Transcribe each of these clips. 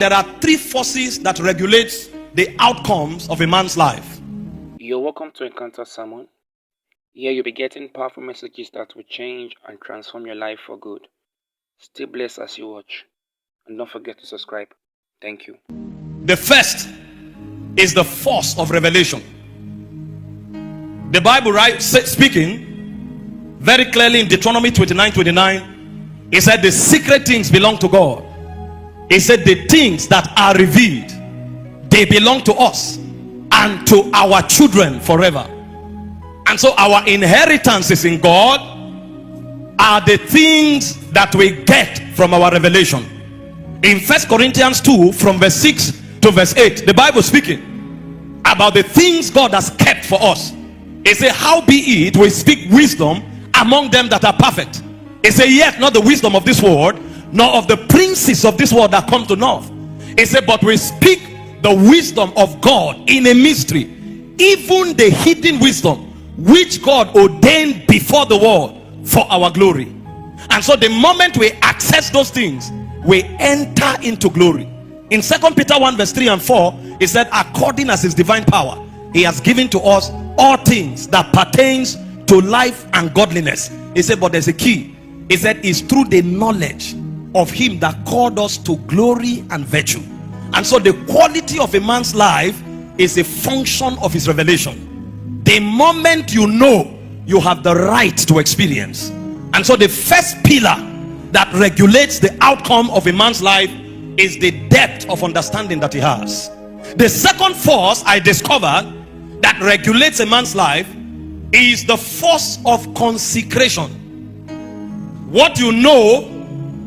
There are three forces that regulate the outcomes of a man's life. You're welcome to Encounter Sermon. Here you'll be getting powerful messages that will change and transform your life for good. Stay blessed as you watch. And don't forget to subscribe. Thank you. The first is the force of revelation. The Bible, speaking very clearly in Deuteronomy 29:29, it said the secret things belong to God. It said the things that are revealed, they belong to us and to our children forever. And so our inheritance is in God are the things that we get from our revelation. In 1 Corinthians 2 from verse 6 to verse 8, the Bible speaking about the things God has kept for us. It says, how be it we speak wisdom among them that are perfect. It says, yet not the wisdom of this world, nor of the princes of this world that come to naught. It said, but we speak the wisdom of God in a mystery, even the hidden wisdom which God ordained before the world for our glory. And so the moment we access those things, we enter into glory. In 2 Peter 1 verse 3 and 4, it said, according as his divine power, he has given to us all things that pertains to life and godliness. He said, but there's a key. He said, it's through the knowledge of him that called us to glory and virtue. And so the quality of a man's life is a function of his revelation. The moment you know, you have the right to experience. And so the first pillar that regulates the outcome of a man's life is the depth of understanding that he has. The second force I discovered that regulates a man's life is the force of consecration. What you know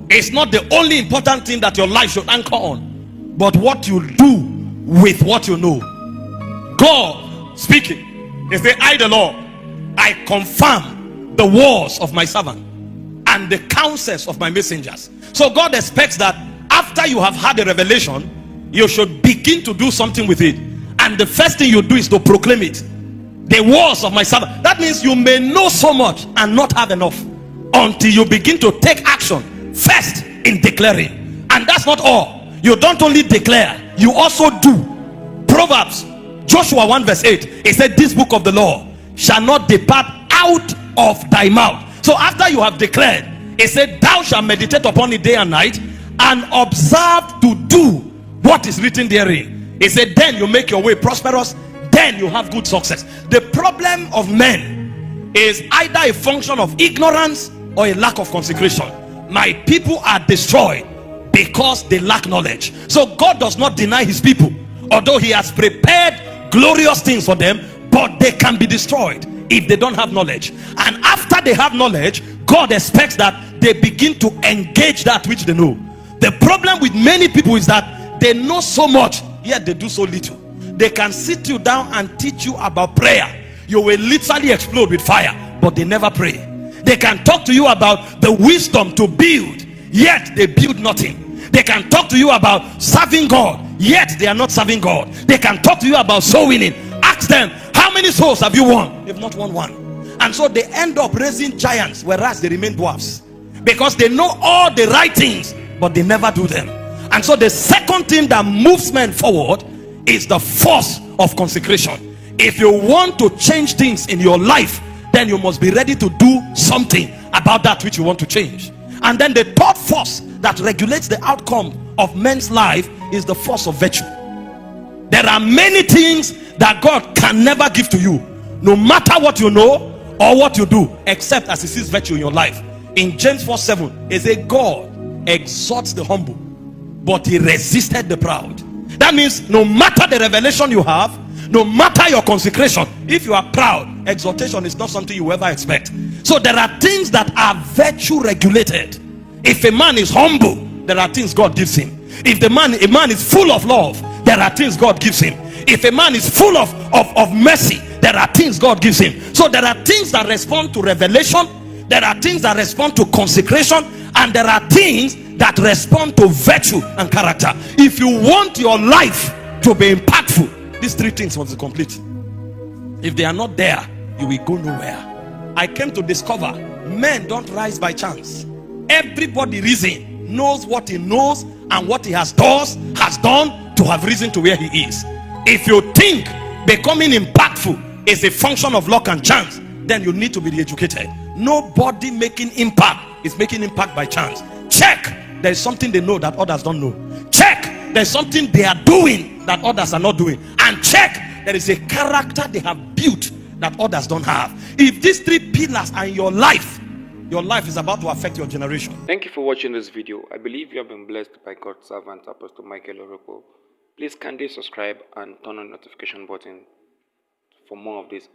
is not the only important thing that your life should anchor on, but what you do with what you know. God speaking is the I, the Lord, I confirm the words of my servant and the counsels of my messengers. So God expects that after you have had a revelation, you should begin to do something with it. And the first thing you do is to proclaim it. The words of my servant. That means you may know so much and not have enough until you begin to take action first in declaring. And that's not all. You don't only declare, you also do. Proverbs, Joshua 1 verse 8, it said, this book of the law shall not depart out of thy mouth. So after you have declared, it said, thou shalt meditate upon it day and night, and observe to do what is written therein. It said, then you make your way prosperous, then you have good success. The problem of men is either a function of ignorance or a lack of consecration. My people are destroyed because they lack knowledge. So God does not deny his people, although he has prepared glorious things for them, but they can be destroyed if they don't have knowledge. And after they have knowledge, God expects that they begin to engage that which they know. The problem with many people is that they know so much, yet they do so little. They can sit you down and teach you about prayer. You will literally explode with fire, but they never pray. They can talk to you about the wisdom to build, yet they build nothing. They can talk to you about serving God, yet they are not serving God. They can talk to you about soul winning. Ask them, how many souls have you won? They've not won one. And so they end up raising giants, whereas they remain dwarfs, because they know all the right things, but they never do them. And so the second thing that moves men forward is the force of consecration. If you want to change things in your life, then you must be ready to do something about that which you want to change. And then the third force that regulates the outcome of men's life is the force of virtue. There are many things that God can never give to you, no matter what you know or what you do, except as he sees virtue in your life. In James 4:7, it says, God exalts the humble, but he resisted the proud. That means no matter the revelation you have, no matter your consecration, if you are proud, exaltation is not something you ever expect. So there are things that are virtue regulated. If a man is humble, there are things God gives him. If a man is full of love, there are things God gives him. If a man is full of mercy, there are things God gives him. So there are things that respond to revelation, there are things that respond to consecration, and there are things that respond to virtue and character. If you want your life to be impactful, these three things must be complete. If they are not there, you will go nowhere. I came to discover men don't rise by chance. Everybody reason knows what he knows and what he has done to have risen to where he is. If you think becoming impactful is a function of luck and chance, then you need to be educated. Nobody making impact is making impact by chance. Check, there is something they know that others don't know. Check, there's something they are doing that others are not doing. And check, there is a character they have built that others don't have. If these three pillars are in your life is about to affect your generation. Thank you for watching this video. I believe you have been blessed by God's servant Apostle Michael Orokpo. Please kindly subscribe and turn on the notification button for more of this.